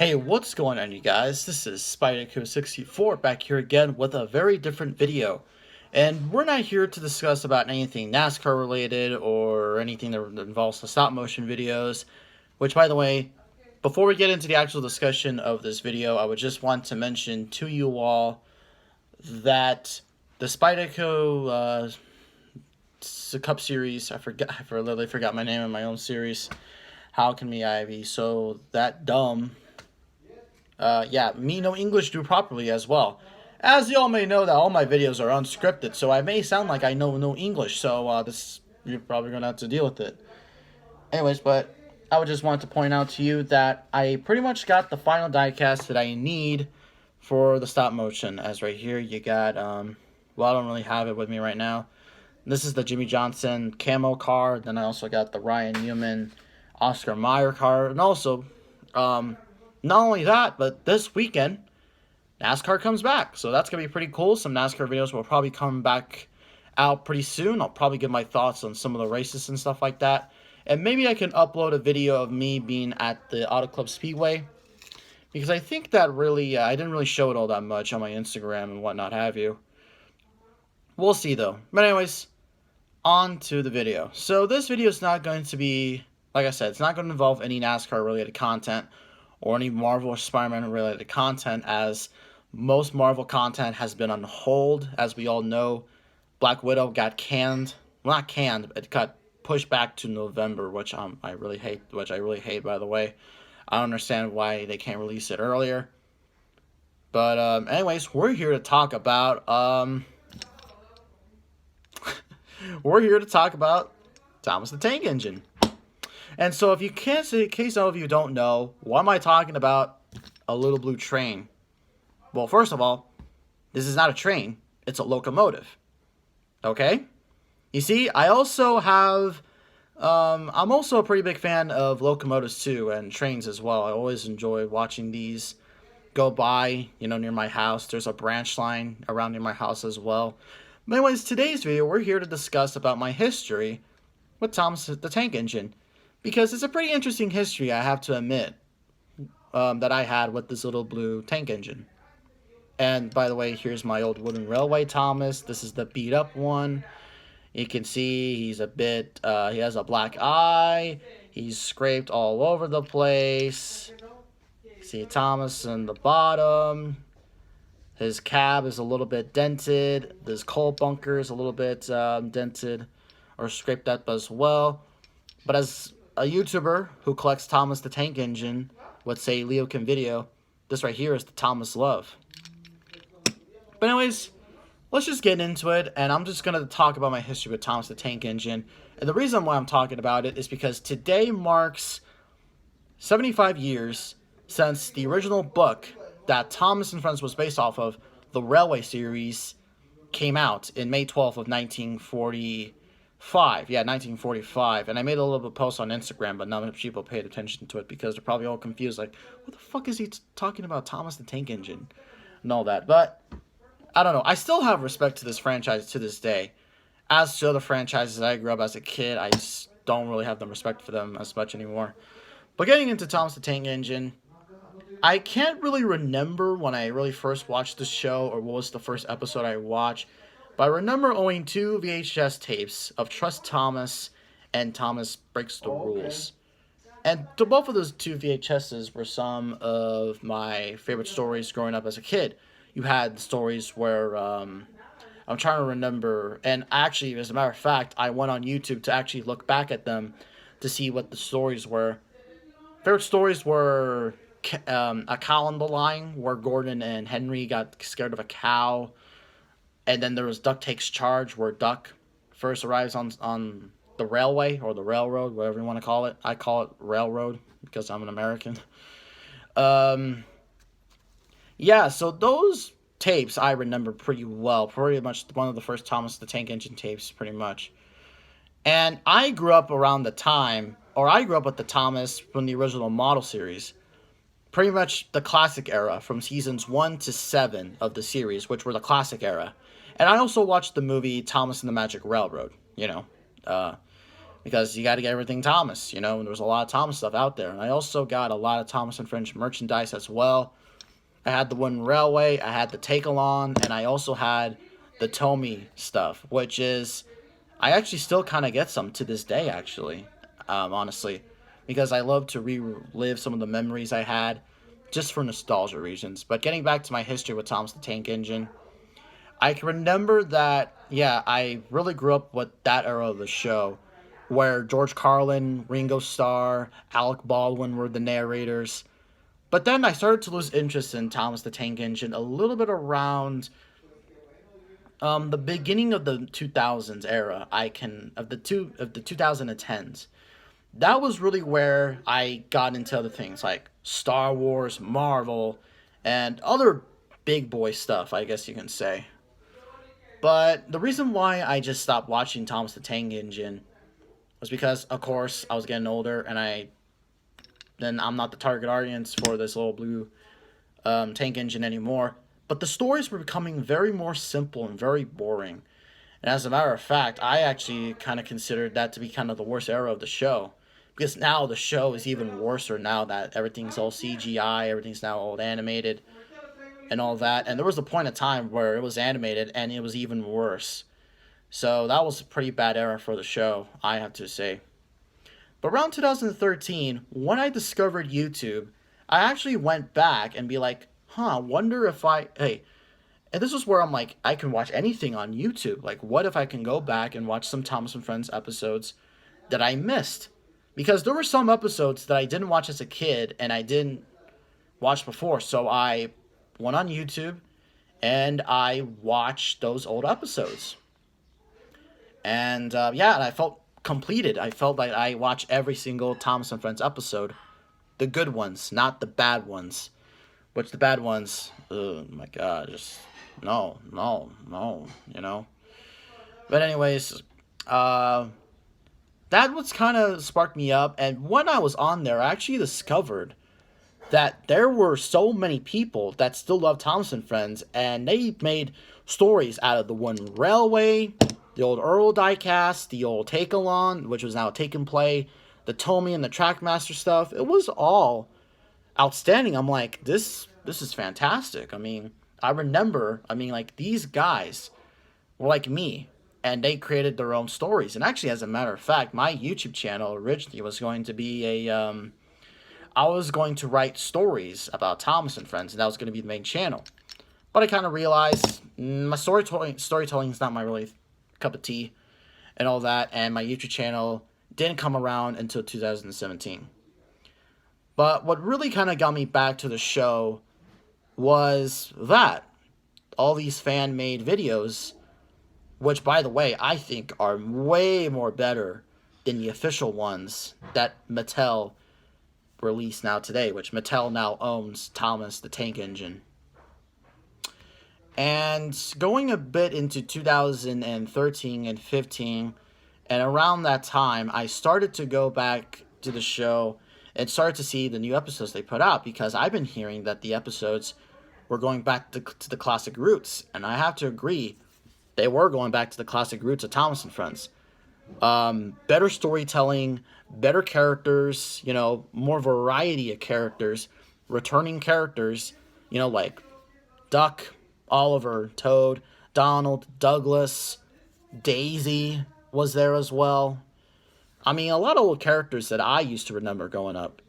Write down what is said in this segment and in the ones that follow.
Hey, what's going on, you guys? This is Spyderco64 back here again with a very different video. And we're not here to discuss about anything NASCAR related or anything that involves the stop motion videos. Which, by the way, before we get into the actual discussion of this video, I would just want to mention to you all that the Spyderco Cup series, I literally forgot my name of my own series. How can me I be so that dumb? Yeah, me no English do properly as well. As you all may know, that all my videos are unscripted, so I may sound like I know no English. So this you're probably gonna have to deal with it. Anyways, but I would just want to point out to you that I pretty much got the final diecast that I need for the stop motion. As right here, you got well, I don't really have it with me right now. This is the Jimmie Johnson camo card. Then I also got the Ryan Newman, Oscar Mayer card, and also not only that, but this weekend, NASCAR comes back. So that's going to be pretty cool. Some NASCAR videos will probably come back out pretty soon. I'll probably give my thoughts on some of the races and stuff like that. And maybe I can upload a video of me being at the Auto Club Speedway. Because I think that really, I didn't really show it all that much on my Instagram and whatnot have you. We'll see though. But anyways, on to the video. So this video is not going to be, like I said, it's not going to involve any NASCAR related content or any Marvel or Spider-Man related content, as most Marvel content has been on hold. As we all know, Black Widow got canned. Well, not canned, but it got pushed back to November, which I really hate. By the way, I don't understand why they can't release it earlier. But anyways, we're here to talk about Thomas the Tank Engine. And so if you can't see, in case some of you don't know, why am I talking about a little blue train? Well, first of all, this is not a train. It's a locomotive. Okay? You see, I also have, I'm also a pretty big fan of locomotives too, and trains as well. I always enjoy watching these go by, near my house. There's a branch line around near my house as well. But anyways, today's video, we're here to discuss about my history with Thomas the Tank Engine. Because it's a pretty interesting history, I have to admit, that I had with this little blue tank engine. And by the way, here's my old wooden railway Thomas. This is the beat up one. You can see he's a bit, he has a black eye. He's scraped all over the place. See Thomas in the bottom. His cab is a little bit dented. This coal bunker is a little bit dented or scraped up as well. But as a YouTuber who collects Thomas the Tank Engine would say, Leokin Video, this right here is the Thomas Love. But anyways, let's just get into it, and I'm just going to talk about my history with Thomas the Tank Engine. And the reason why I'm talking about it is because today marks 75 years since the original book that Thomas and Friends was based off of, the Railway series, came out in May 12th of 1945. Yeah, 1945. And I made a little bit of post on Instagram, but none of people paid attention to it because they're probably all confused, like, what the fuck is he talking about, Thomas the Tank Engine and all that. But I don't know. I still have respect to this franchise to this day. As to other franchises that I grew up as a kid, I just don't really have the respect for them as much anymore. But getting into Thomas the Tank Engine, I can't really remember when I really first watched the show or what was the first episode I watched. But I remember owning 2 VHS tapes of Trust Thomas and Thomas Breaks the Rules. And to both of those 2 VHSs were some of my favorite stories growing up as a kid. You had stories where, I'm trying to remember, and actually, as a matter of fact, I went on YouTube to actually look back at them to see what the stories were. Favorite stories were A Cow on the Line, where Gordon and Henry got scared of a cow. And then there was Duck Takes Charge, where Duck first arrives on the railway, or the railroad, whatever you want to call it. I call it railroad, because I'm an American. Yeah, so those tapes I remember pretty well. Pretty much one of the first Thomas the Tank Engine tapes, pretty much. And I grew up around the time, or I grew up with the Thomas from the original model series. Pretty much the classic era, from seasons 1 to 7 of the series, which were the classic era. And I also watched the movie Thomas and the Magic Railroad, because you got to get everything Thomas, and there was a lot of Thomas stuff out there. And I also got a lot of Thomas and Friends merchandise as well. I had the Wooden Railway, I had the Take-Along, and I also had the Tomy stuff, which is, I actually still kind of get some to this day, actually, honestly, because I love to relive some of the memories I had, just for nostalgia reasons. But getting back to my history with Thomas the Tank Engine, I can remember that, yeah, I really grew up with that era of the show, where George Carlin, Ringo Starr, Alec Baldwin were the narrators. But then I started to lose interest in Thomas the Tank Engine a little bit around the beginning of the 2000s era. Of the 2010s. That was really where I got into other things like Star Wars, Marvel, and other big boy stuff, I guess you can say. But the reason why I just stopped watching Thomas the Tank Engine was because, of course, I was getting older, and I'm not the target audience for this little blue tank engine anymore. But the stories were becoming very more simple and very boring. And as a matter of fact, I actually kind of considered that to be kind of the worst era of the show. Because now the show is even worse now that everything's all CGI, everything's now all animated and all that. And there was a point in time where it was animated and it was even worse. So that was a pretty bad era for the show, I have to say. But around 2013, when I discovered YouTube, I actually went back and be like, wonder if hey, and this is where I'm like, I can watch anything on YouTube. Like, what if I can go back and watch some Thomas and Friends episodes that I missed? Because there were some episodes that I didn't watch as a kid and I didn't watch before. So I went on YouTube and I watched those old episodes. And and I felt completed. I felt like I watched every single Thomas and Friends episode. The good ones, not the bad ones. Which the bad ones, oh my god, just no. But anyways, that was kind of sparked me up. And when I was on there, I actually discovered that there were so many people that still love Thomas and Friends, and they made stories out of the Wooden Railway, the old Earl diecast, the old Take-Along, which was now Take and Play, the Tomy and the Trackmaster stuff. It was all outstanding. I'm like, this is fantastic. I mean, like, these guys were like me, and they created their own stories. And actually, as a matter of fact, my YouTube channel originally was going to be I was going to write stories about Thomas and Friends, and that was going to be the main channel. But I kind of realized my storytelling is not my really cup of tea and all that, and my YouTube channel didn't come around until 2017. But what really kind of got me back to the show was that all these fan-made videos, which, by the way, I think are way more better than the official ones that Mattel released now today, which Mattel now owns Thomas the Tank Engine. And going a bit into 2013 and 15, and around that time, I started to go back to the show and started to see the new episodes they put out, because I've been hearing that the episodes were going back to the classic roots. And I have to agree, they were going back to the classic roots of Thomas and Friends. Better storytelling, better characters, more variety of characters, returning characters, like Duck, Oliver, Toad, Donald, Douglas, Daisy was there as well. I mean, a lot of old characters that I used to remember growing up.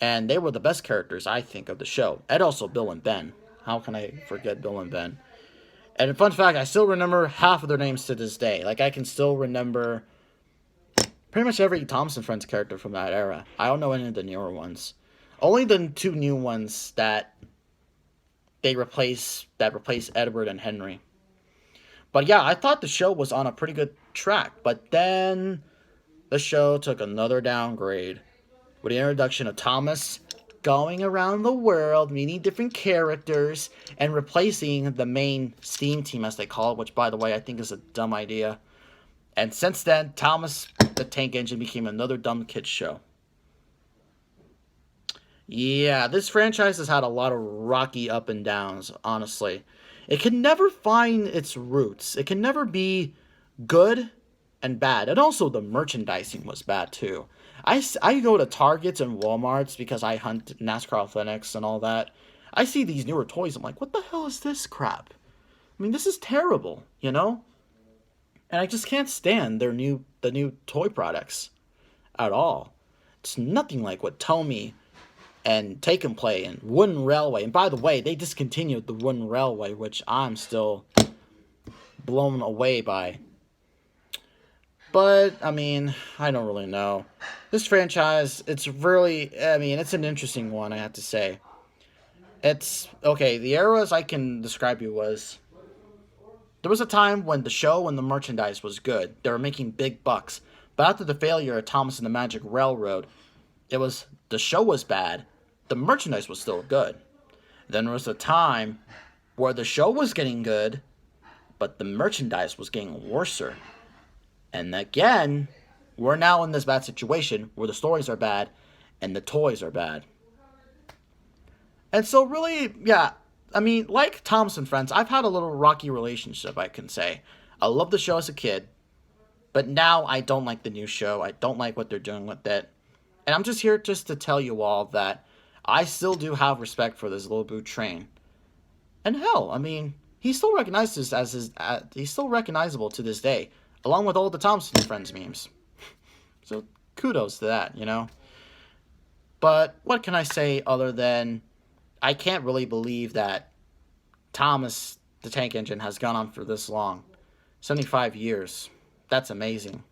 And they were the best characters, I think, of the show. And also Bill and Ben. How can I forget Bill and Ben? And fun fact, I still remember half of their names to this day. Like, I can still remember pretty much every Thomas and Friends character from that era. I don't know any of the newer ones. Only the two new ones that replace Edward and Henry. But yeah, I thought the show was on a pretty good track. But then the show took another downgrade with the introduction of Thomas going around the world, meeting different characters, and replacing the main Steam Team, as they call it, which, by the way, I think is a dumb idea. And since then, Thomas the Tank Engine became another dumb kids show. Yeah, this franchise has had a lot of rocky up and downs, honestly. It can never find its roots. It can never be good, and bad. And also the merchandising was bad too. I go to Targets and Walmarts because I hunt NASCAR Athletics and all that. I see these newer toys. I'm like, what the hell is this crap? I mean, this is terrible, you know? And I just can't stand the new toy products at all. It's nothing like what Tomy and Take and Play and Wooden Railway. And by the way, they discontinued the Wooden Railway, which I'm still blown away by. But, I mean, I don't really know. This franchise, it's really, I mean, it's an interesting one, I have to say. It's, okay, the eras I can describe you was, there was a time when the show and the merchandise was good. They were making big bucks. But after the failure of Thomas and the Magic Railroad, the show was bad, the merchandise was still good. Then there was a time where the show was getting good, but the merchandise was getting worser. And again, we're now in this bad situation where the stories are bad and the toys are bad. And so really, yeah, I mean, like Thomas and Friends, I've had a little rocky relationship, I can say. I loved the show as a kid, but now I don't like the new show. I don't like what they're doing with it. And I'm just here just to tell you all that I still do have respect for this Little Boo Train. And hell, I mean, he's still recognized as he's still recognizable to this day, along with all the Thomas and Friends memes. So kudos to that, you know. But what can I say other than I can't really believe that Thomas the Tank Engine has gone on for this long. 75 years. That's amazing.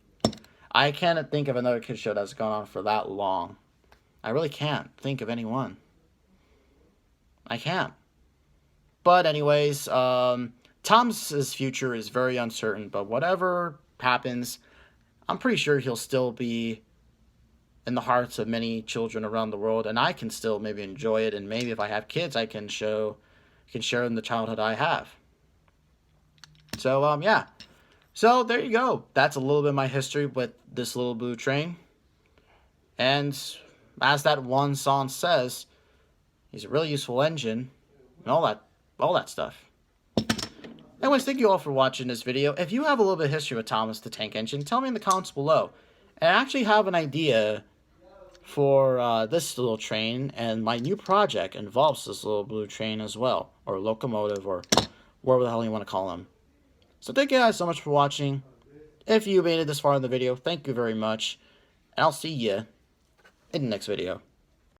I can't think of another kid show that's gone on for that long. I really can't think of anyone. I can't. But anyways, Thomas's future is very uncertain, but whatever happens, I'm pretty sure he'll still be in the hearts of many children around the world, and I can still maybe enjoy it, and maybe if I have kids, I can share them the childhood I have. So, yeah. So, there you go. That's a little bit of my history with this Little Boo Train. And as that one song says, he's a really useful engine, and all that stuff. Anyways, thank you all for watching this video. If you have a little bit of history with Thomas the Tank Engine, tell me in the comments below. And I actually have an idea for this little train, and my new project involves this Little Blue Train as well, or locomotive, or whatever the hell you want to call them. So thank you guys so much for watching. If you made it this far in the video, thank you very much, and I'll see you in the next video.